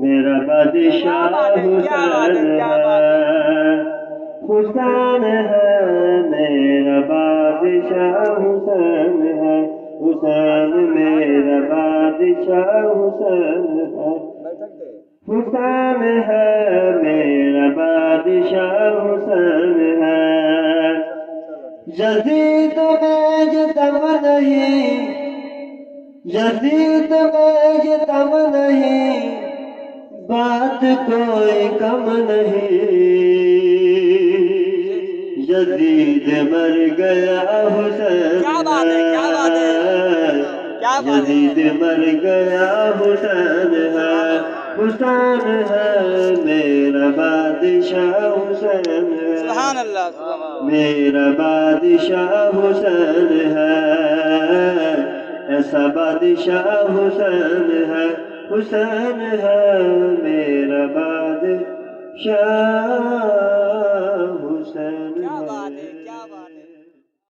میرا بادشاہ حسین ہے، حسین ہے میرا بادشاہ حسین ہے، حسین میرا بادشاہ حسین ہے، حسین ہے میرا بادشاہ حسین ہے، یزید میں یہ دم نہیں، یزید میں یہ دم نہیں، بات کوئی کم نہیں، یزید مر گیا حسین ہے، یزید مر گیا حسین ہے، حسین ہے میرا بادشاہ حسین ہے، سبحان اللہ میرا بادشاہ حسین ہے، ایسا بادشاہ حسین ہے، حسین ہے میرا بادشاہ